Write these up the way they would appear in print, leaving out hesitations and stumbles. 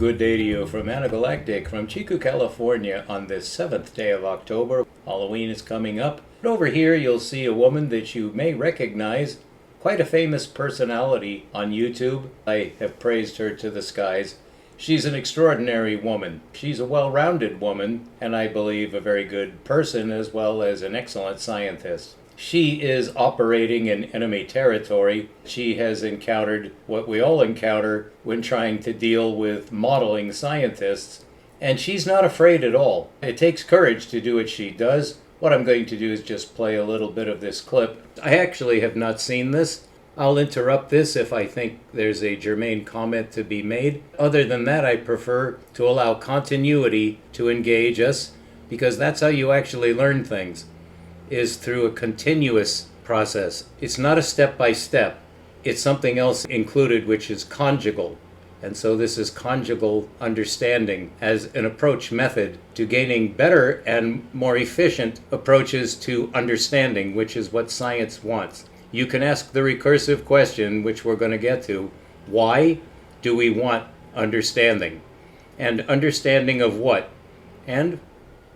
Good day to you from Anagalactic, from Chico, California, on this 7th day of October. Halloween is coming up. Over here you'll see a woman that you may recognize, quite a famous personality on YouTube. I have praised her to the skies. She's an extraordinary woman. She's a well-rounded woman, and I believe a very good person as well as an excellent scientist. She is operating in enemy territory. She has encountered what we all encounter when trying to deal with modeling scientists, and she's not afraid at all. It takes courage to do what she does. What I'm going to do is just play a little bit of this clip. I actually have not seen this. I'll interrupt this if I think there's a germane comment to be made. Other than that, I prefer to allow continuity to engage us, because that's how you actually learn things, is through a continuous process. It's not a step-by-step. It's something else included, which is conjugal. And so this is conjugal understanding as an approach method to gaining better and more efficient approaches to understanding, which is what science wants. You can ask the recursive question, which we're going to get to: why do we want understanding? And understanding of what? And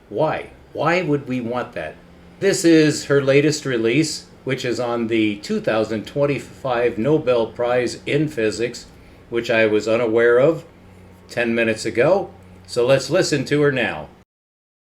why? Why would we want that? This is her latest release, which is on the 2025 Nobel Prize in Physics, which I was unaware of 10 minutes ago. So let's listen to her now.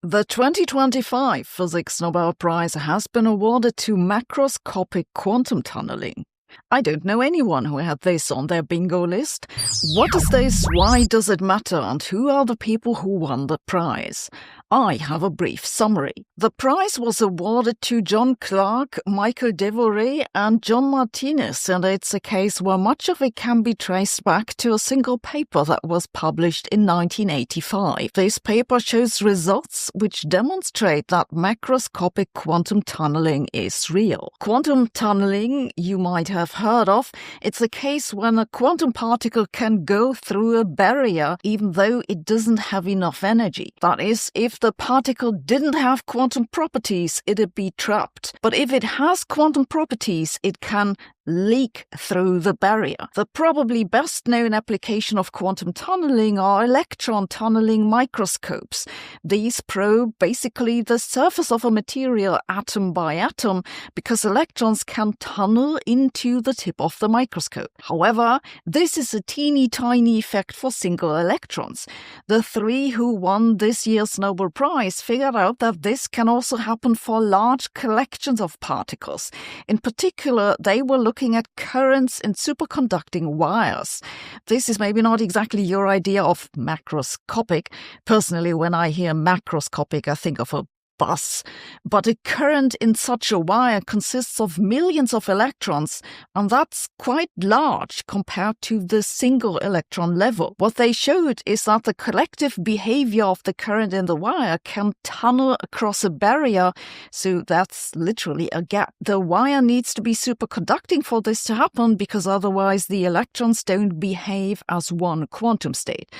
The 2025 Physics Nobel Prize has been awarded to macroscopic quantum tunneling. I don't know anyone who had this on their bingo list. What is this? Why does it matter? And who are the people who won the prize? I have a brief summary. The prize was awarded to John Clark, Michael Devoret, and John Martinez, and it's a case where much of it can be traced back to a single paper that was published in 1985. This paper shows results which demonstrate that macroscopic quantum tunneling is real. Quantum tunneling, you might have heard of. It's a case when a quantum particle can go through a barrier even though it doesn't have enough energy. That is, if the particle didn't have quantum properties, it'd be trapped. But if it has quantum properties, it can leak through the barrier. The probably best known application of quantum tunneling are electron tunneling microscopes. These probe basically the surface of a material atom by atom because electrons can tunnel into the tip of the microscope. However, this is a teeny tiny effect for single electrons. The three who won this year's Nobel Prize figured out that this can also happen for large collections of particles. In particular, they were looking at currents in superconducting wires. This is maybe not exactly your idea of macroscopic. Personally, when I hear macroscopic, I think of a bus. But a current in such a wire consists of millions of electrons, and that's quite large compared to the single electron level. What they showed is that the collective behavior of the current in the wire can tunnel across a barrier, so that's literally a gap. The wire needs to be superconducting for this to happen, because otherwise the electrons don't behave as one quantum state.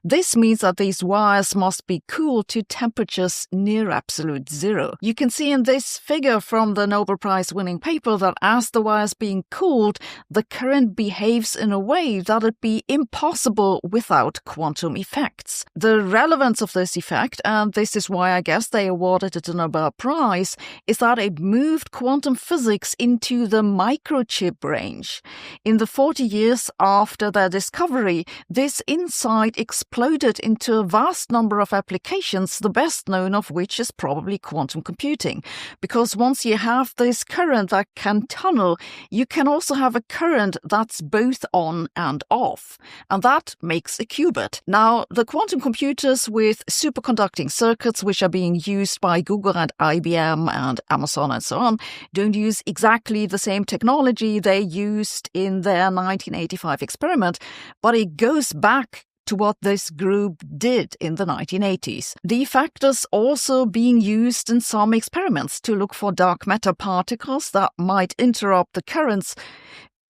This means that these wires must be cooled to temperatures near absolute zero. You can see in this figure from the Nobel Prize winning paper that as the wire is being cooled, the current behaves in a way that it'd be impossible without quantum effects. The relevance of this effect, and this is why I guess they awarded it the Nobel Prize, is that it moved quantum physics into the microchip range. In the 40 years after their discovery, this insight exploded into a vast number of applications, the best known of which is probably quantum computing. Because once you have this current that can tunnel, you can also have a current that's both on and off. And that makes a qubit. Now, the quantum computers with superconducting circuits, which are being used by Google and IBM and Amazon and so on, don't use exactly the same technology they used in their 1985 experiment, but it goes back to what this group did in the 1980s. The effect is also being used in some experiments to look for dark matter particles that might interrupt the currents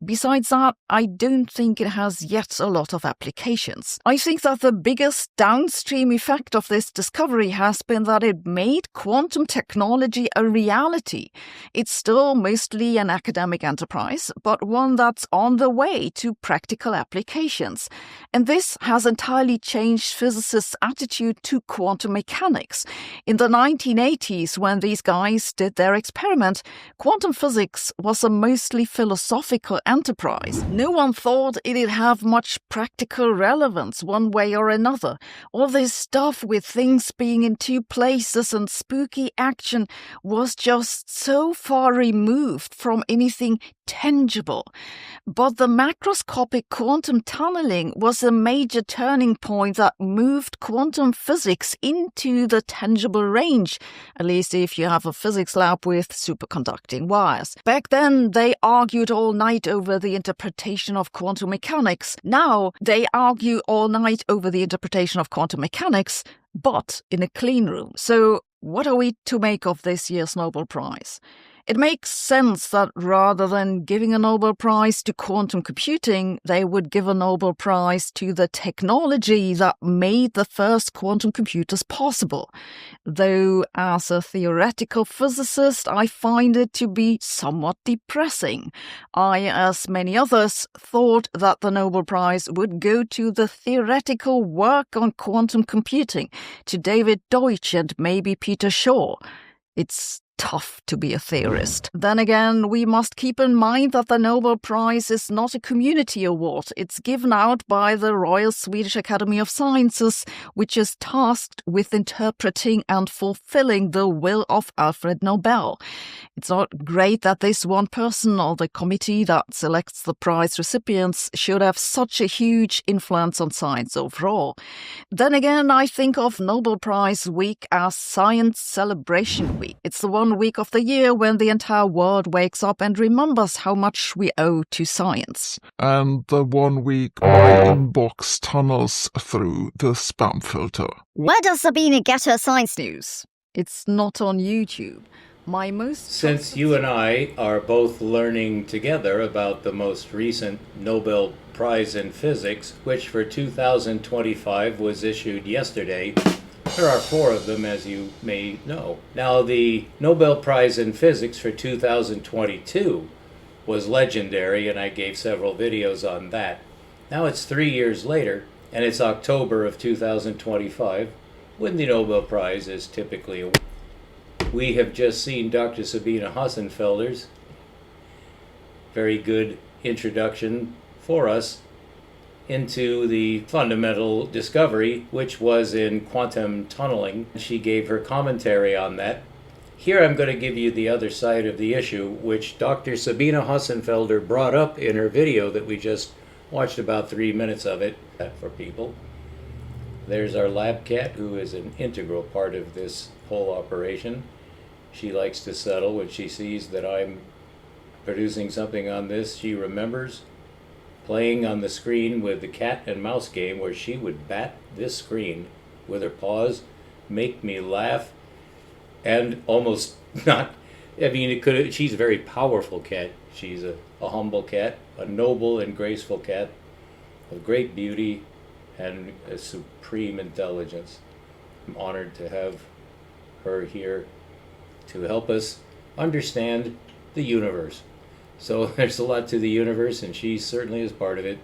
Besides that, I don't think it has yet a lot of applications. I think that the biggest downstream effect of this discovery has been that it made quantum technology a reality. It's still mostly an academic enterprise, but one that's on the way to practical applications. And this has entirely changed physicists' attitude to quantum mechanics. In the 1980s, when these guys did their experiment, quantum physics was a mostly philosophical enterprise. No one thought it'd have much practical relevance one way or another. All this stuff with things being in two places and spooky action was just so far removed from anything tangible. But the macroscopic quantum tunneling was a major turning point that moved quantum physics into the tangible range, at least if you have a physics lab with superconducting wires. Back then, they argued all night over the interpretation of quantum mechanics. Now, they argue all night over the interpretation of quantum mechanics, but in a clean room. So, what are we to make of this year's Nobel Prize? It makes sense that rather than giving a Nobel Prize to quantum computing, they would give a Nobel Prize to the technology that made the first quantum computers possible. Though, as a theoretical physicist, I find it to be somewhat depressing. I, as many others, thought that the Nobel Prize would go to the theoretical work on quantum computing, to David Deutsch and maybe Peter Shaw. It's tough to be a theorist. Then again, we must keep in mind that the Nobel Prize is not a community award. It's given out by the Royal Swedish Academy of Sciences, which is tasked with interpreting and fulfilling the will of Alfred Nobel. It's not great that this one person or the committee that selects the prize recipients should have such a huge influence on science overall. Then again, I think of Nobel Prize Week as Science Celebration Week. It's the one week of the year when the entire world wakes up and remembers how much we owe to science. And the 1 week my inbox tunnels through the spam filter. Where does Sabina get her science News. It's not on YouTube. Since you and I are both learning together about the most recent Nobel Prize in Physics, which for 2025 was issued yesterday, there are 4 of them, as you may know. Now, the Nobel Prize in Physics for 2022 was legendary, and I gave several videos on that. Now it's 3 years later, and it's October of 2025, when the Nobel Prize is typically awarded. We have just seen Dr. Sabina Hassenfelder's very good introduction for us into the fundamental discovery, which was in quantum tunneling. She gave her commentary on that. Here I'm going to give you the other side of the issue, which Dr. Sabina Hassenfelder brought up in her video that we just watched, about 3 minutes of it for people. There's our lab cat, who is an integral part of this whole operation. She likes to settle when she sees that I'm producing something on this. She remembers playing on the screen with the cat and mouse game, where she would bat this screen with her paws, make me laugh, and almost not, I mean, it could. She's a very powerful cat. She's a humble cat, a noble and graceful cat of great beauty and a supreme intelligence. I'm honored to have her here to help us understand the universe. So there's a lot to the universe, and she certainly is part of it.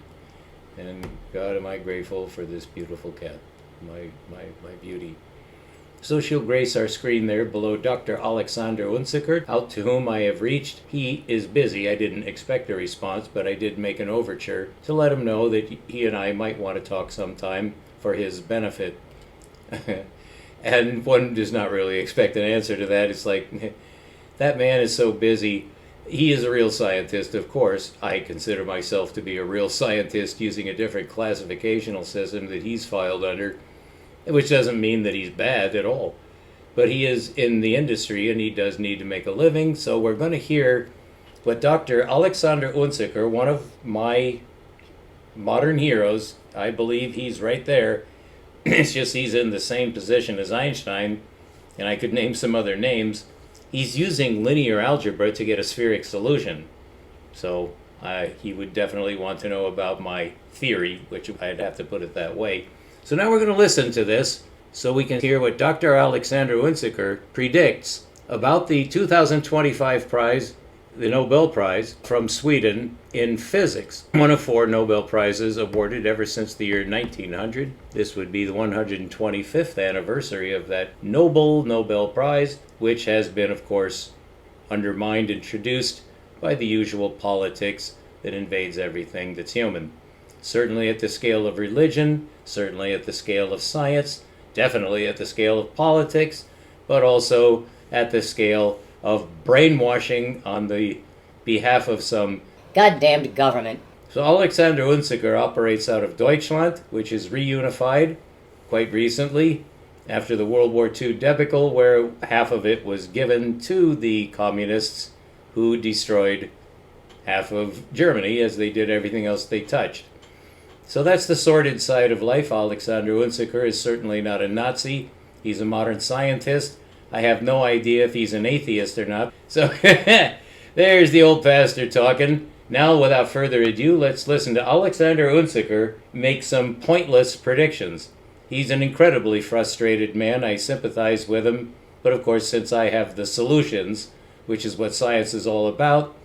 And God, am I grateful for this beautiful cat, my beauty. So she'll grace our screen there below Dr. Alexander Unziker, out to whom I have reached. He is busy. I didn't expect a response, but I did make an overture to let him know that he and I might want to talk sometime for his benefit. And one does not really expect an answer to that. It's like, that man is so busy. He is a real scientist, of course. I consider myself to be a real scientist using a different classificational system that he's filed under, which doesn't mean that he's bad at all. But he is in the industry, and he does need to make a living. So we're going to hear what Dr. Alexander Unziker, one of my modern heroes, I believe he's right there. It's just he's in the same position as Einstein, and I could name some other names. He's using linear algebra to get a spheric solution. So He would definitely want to know about my theory, which I'd have to put it that way. So now we're going to listen to this so we can hear what Dr. Alexander Unziker predicts about the 2025 prize, the Nobel Prize from Sweden in physics. One of 4 Nobel Prizes awarded ever since the year 1900. This would be the 125th anniversary of that Nobel Prize, which has been, of course, undermined and traduced by the usual politics that invades everything that's human. Certainly at the scale of religion, certainly at the scale of science, definitely at the scale of politics, but also at the scale of brainwashing on the behalf of some goddamned government. So Alexander Unziker operates out of Deutschland, which is reunified quite recently after the World War II debacle, where half of it was given to the communists who destroyed half of Germany as they did everything else they touched. So that's the sordid side of life. Alexander Unziker is certainly not a Nazi. He's a modern scientist. I have no idea if he's an atheist or not. So there's the old pastor talking. Now, without further ado, let's listen to Alexander Unziker make some pointless predictions. He's an incredibly frustrated man. I sympathize with him. But of course, since I have the solutions, which is what science is all about,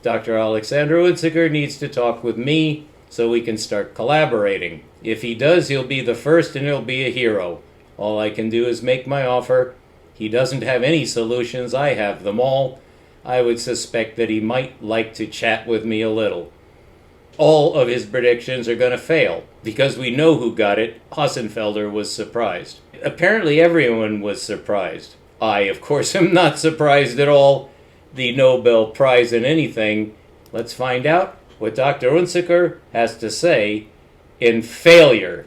Dr. Alexander Unziker needs to talk with me so we can start collaborating. If he does, he'll be the first and he'll be a hero. All I can do is make my offer. He doesn't have any solutions. I have them all. I would suspect that he might like to chat with me a little. All of his predictions are going to fail because we know who got it. Hassenfelder was surprised. Apparently everyone was surprised. I, of course, am not surprised at all. The Nobel Prize in anything. Let's find out what Dr. Unziker has to say in Failure.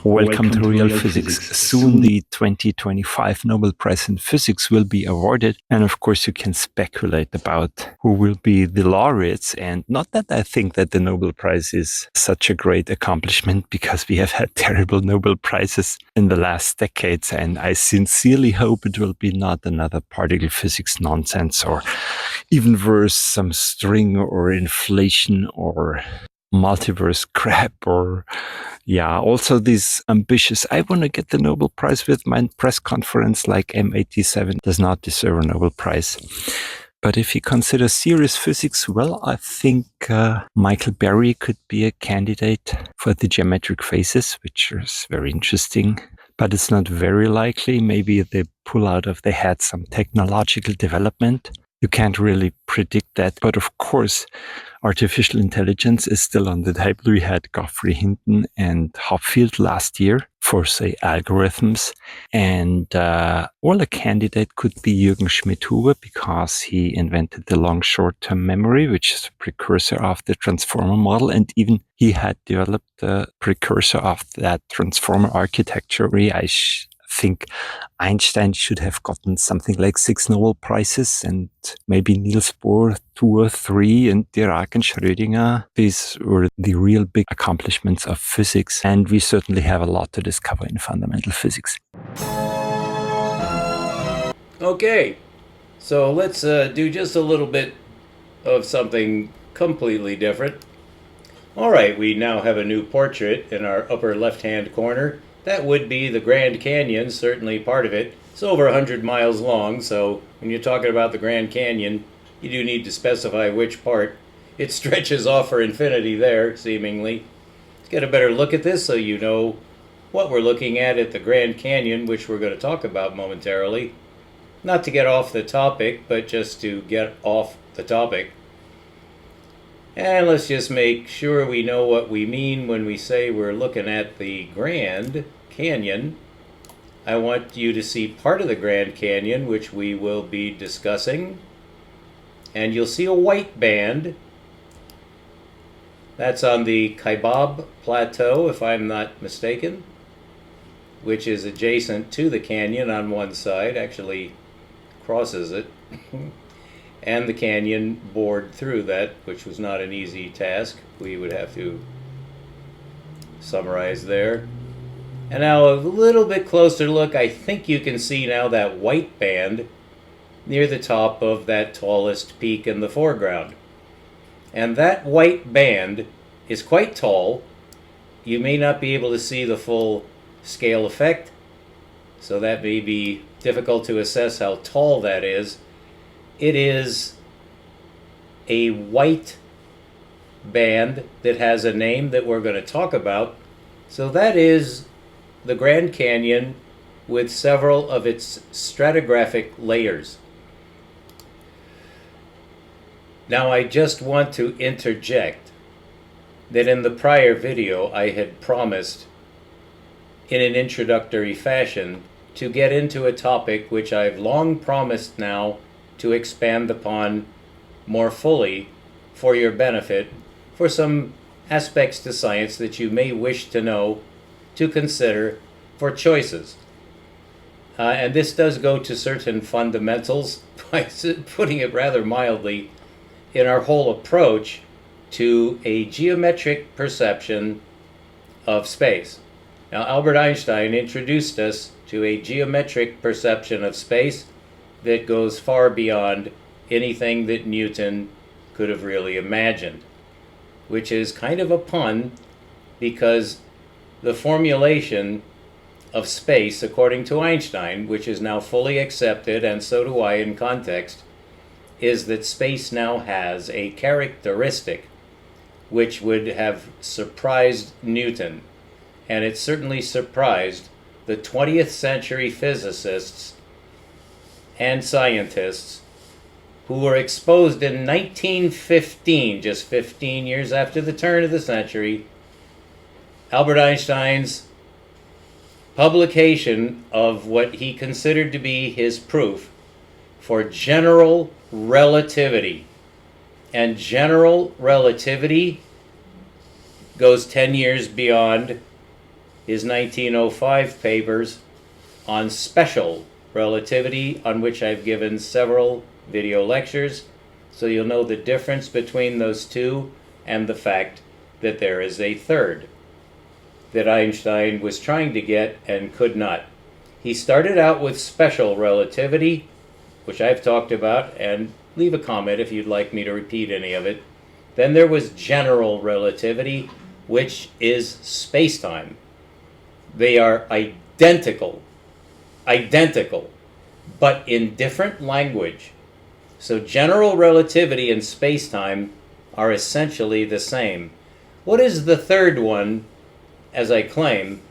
Welcome to Real Physics. Soon the 2025 Nobel Prize in Physics will be awarded. And of course, you can speculate about who will be the laureates. And not that I think that the Nobel Prize is such a great accomplishment, because we have had terrible Nobel Prizes in the last decades. And I sincerely hope it will be not another particle physics nonsense, or even worse, some string or inflation or multiverse crap, or also this ambitious, I want to get the Nobel Prize with my press conference like M87 does not deserve a Nobel Prize. But if you consider serious physics, well, I think Michael Berry could be a candidate for the geometric phases, which is very interesting. But it's not very likely. Maybe they pull out of their head some technological development. You can't really predict that. But of course, artificial intelligence is still on the table. We had Geoffrey Hinton and Hopfield last year for, say, algorithms. And a candidate could be Jürgen Schmidt-Huber, because he invented the long short-term memory, which is a precursor of the transformer model. And even he had developed the precursor of that transformer architecture. I think Einstein should have gotten something like 6 Nobel Prizes, and maybe Niels Bohr 2 or 3, and Dirac and Schrödinger. These were the real big accomplishments of physics, and we certainly have a lot to discover in fundamental physics. Okay, so let's do just a little bit of something completely different. All right, we now have a new portrait in our upper left-hand corner. That would be the Grand Canyon, certainly part of it. It's over 100 miles long, so when you're talking about the Grand Canyon, you do need to specify which part. It stretches off for infinity there, seemingly. Let's get a better look at this so you know what we're looking at the Grand Canyon, which we're going to talk about momentarily. Not to get off the topic, but just to get off the topic. And let's just make sure we know what we mean when we say we're looking at the Grand Canyon. I want you to see part of the Grand Canyon, which we will be discussing. And you'll see a white band. That's on the Kaibab Plateau, if I'm not mistaken, which is adjacent to the canyon on one side, actually crosses it. And the canyon bored through that, which was not an easy task. We would have to summarize there. And now a little bit closer look, I think you can see now that white band near the top of that tallest peak in the foreground. And that white band is quite tall. You may not be able to see the full scale effect, so that may be difficult to assess how tall that is. It is a white band that has a name that we're going to talk about. So that is the Grand Canyon with several of its stratigraphic layers. Now I just want to interject that in the prior video I had promised in an introductory fashion to get into a topic which I've long promised now to expand upon more fully for your benefit, for some aspects to science that you may wish to know, to consider for choices. And this does go to certain fundamentals, by putting it rather mildly, in our whole approach to a geometric perception of space. Now, Albert Einstein introduced us to a geometric perception of space that goes far beyond anything that Newton could have really imagined, which is kind of a pun because the formulation of space, according to Einstein, which is now fully accepted, and so do I in context, is that space now has a characteristic which would have surprised Newton, and it certainly surprised the 20th century physicists and scientists who were exposed in 1915, just 15 years after the turn of the century, Albert Einstein's publication of what he considered to be his proof for general relativity. And general relativity goes 10 years beyond his 1905 papers on special relativity, on which I've given several video lectures, so you'll know the difference between those two and the fact that there is a third that Einstein was trying to get and could not. He started out with special relativity, which I've talked about, and leave a comment if you'd like me to repeat any of it. Then there was general relativity, which is space-time. They are identical, but in different language. So general relativity and space-time are essentially the same. What is the third one, as I claim,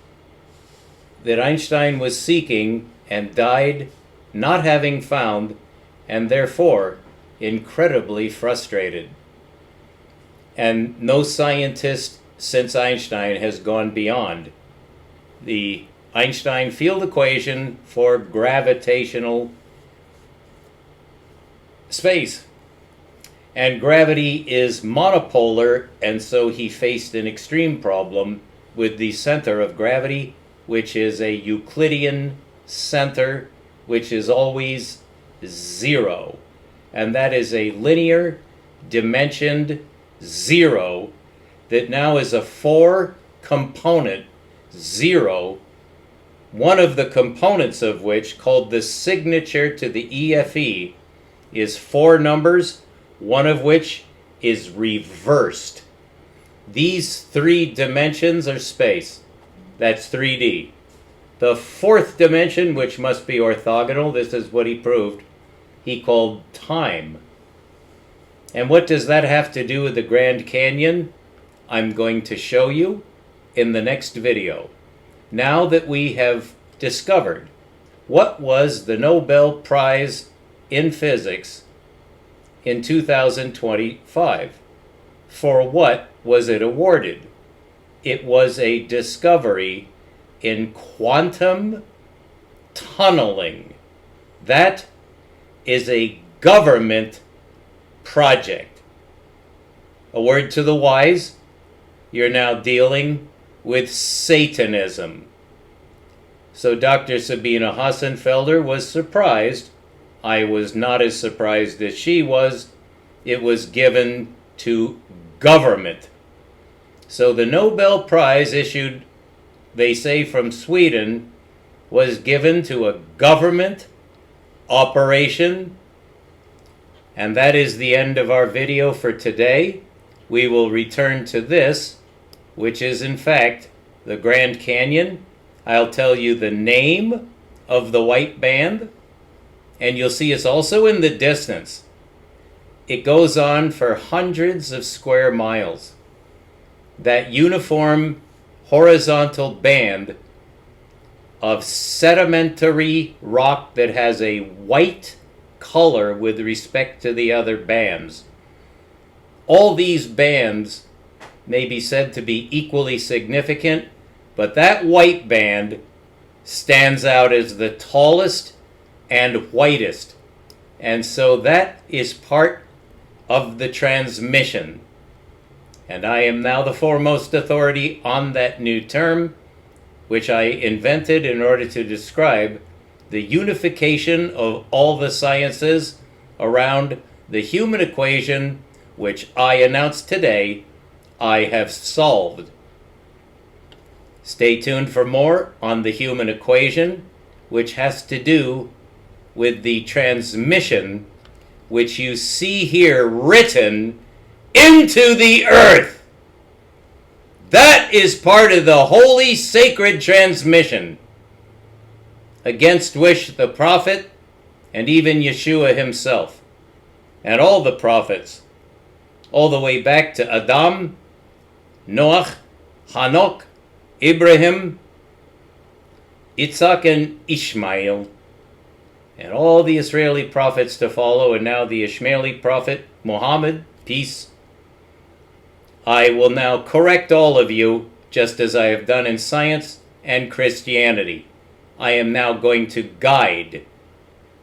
that Einstein was seeking and died not having found, and therefore incredibly frustrated? And no scientist since Einstein has gone beyond the Einstein field equation for gravitational space. And gravity is monopolar, and so he faced an extreme problem with the center of gravity, which is a Euclidean center, which is always zero. And that is a linear dimensioned zero that now is a 4-component zero, one of the components of which, called the signature to the EFE, is 4 numbers, one of which is reversed. These 3 dimensions are space. That's 3D. The 4th dimension, which must be orthogonal, this is what he proved, he called time. And what does that have to do with the Grand Canyon? I'm going to show you in the next video. Now that we have discovered what was the Nobel Prize in Physics in 2025, for what was it awarded? It was a discovery in quantum tunneling. That is a government project. A word to the wise, you're now dealing with Satanism. So Dr. Sabina Hassenfelder was surprised. I was not as surprised as she was. It was given to government. So the Nobel Prize issued, they say, from Sweden, was given to a government operation. And that is the end of our video for today. we will return to this, which is in fact the Grand Canyon. I'll tell you the name of the white band, and you'll see it's also in the distance. It goes on for hundreds of square miles. That uniform horizontal band of sedimentary rock that has a white color with respect to the other bands. All these bands may be said to be equally significant, but that white band stands out as the tallest and whitest. And so that is part of the transmission. And I am now the foremost authority on that new term, which I invented in order to describe the unification of all the sciences around the human equation, which I announced today I have solved. Stay tuned for more on the human equation, which has to do with the transmission, which you see here written into the earth. That is part of the holy sacred transmission, against which the prophet and even Yeshua himself and all the prophets, all the way back to Adam, Noach, Hanok, Ibrahim, Yitzhak, and Ishmael, and all the Israeli prophets to follow, and now the Ishmaeli prophet, Muhammad, peace. I will now correct all of you, just as I have done in science and Christianity. I am now going to guide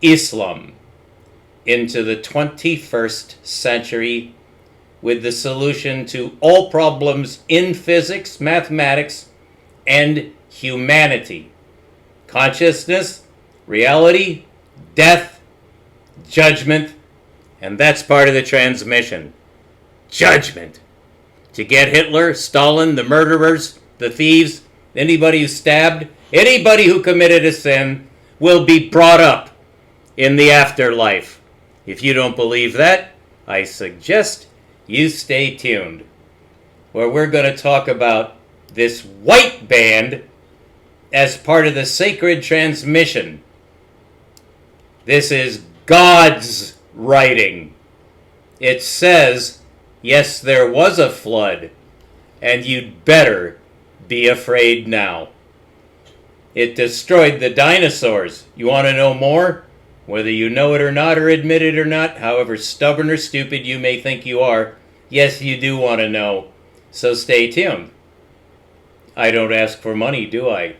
Islam into the 21st century with the solution to all problems in physics, mathematics, and humanity. Consciousness, reality, death, judgment, and that's part of the transmission. Judgment. To get Hitler, Stalin, the murderers, the thieves, anybody who stabbed, anybody who committed a sin will be brought up in the afterlife. If you don't believe that, I suggest you stay tuned, where we're going to talk about this white band as part of the sacred transmission. This is God's writing. It says, yes, there was a flood, and you'd better be afraid now. It destroyed the dinosaurs. You want to know more? Whether you know it or not, or admit it or not, however stubborn or stupid you may think you are, yes, you do want to know. So stay tuned. I don't ask for money, do I?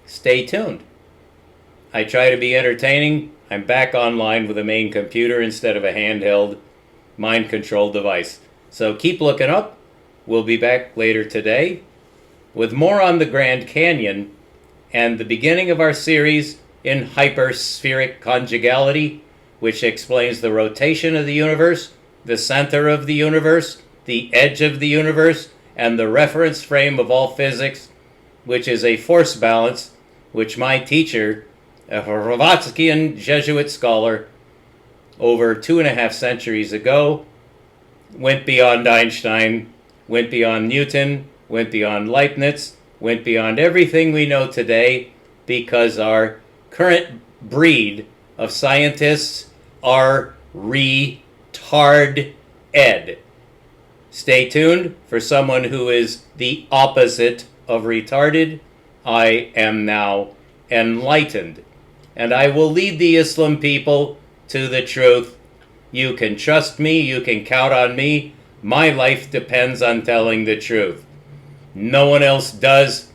Stay tuned. I try to be entertaining. I'm back online with a main computer instead of a handheld, mind-controlled device. So keep looking up. We'll be back later today with more on the Grand Canyon and the beginning of our series in hyperspheric conjugality, which explains the rotation of the universe, the center of the universe, the edge of the universe, and the reference frame of all physics, which is a force balance, which my teacher, a Hrvatskian Jesuit scholar, over 2.5 centuries ago, went beyond Einstein, went beyond Newton, went beyond Leibniz, went beyond everything we know today, because our current breed of scientists are retard ed. Stay tuned for someone who is the opposite of retarded. I am now enlightened, and I will lead the Islam people to the truth. You can trust me, you can count on me. My life depends on telling the truth. No one else does.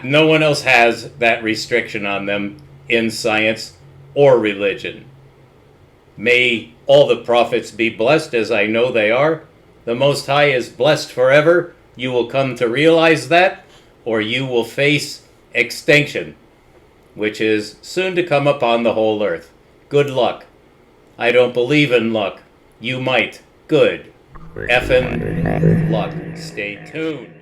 No one else has that restriction on them in science or religion. May all the prophets be blessed, as I know they are. The Most High is blessed forever. You will come to realize that, or you will face extinction, which is soon to come upon the whole earth. Good luck. I don't believe in luck. You might. Good. Effin' luck. Stay tuned.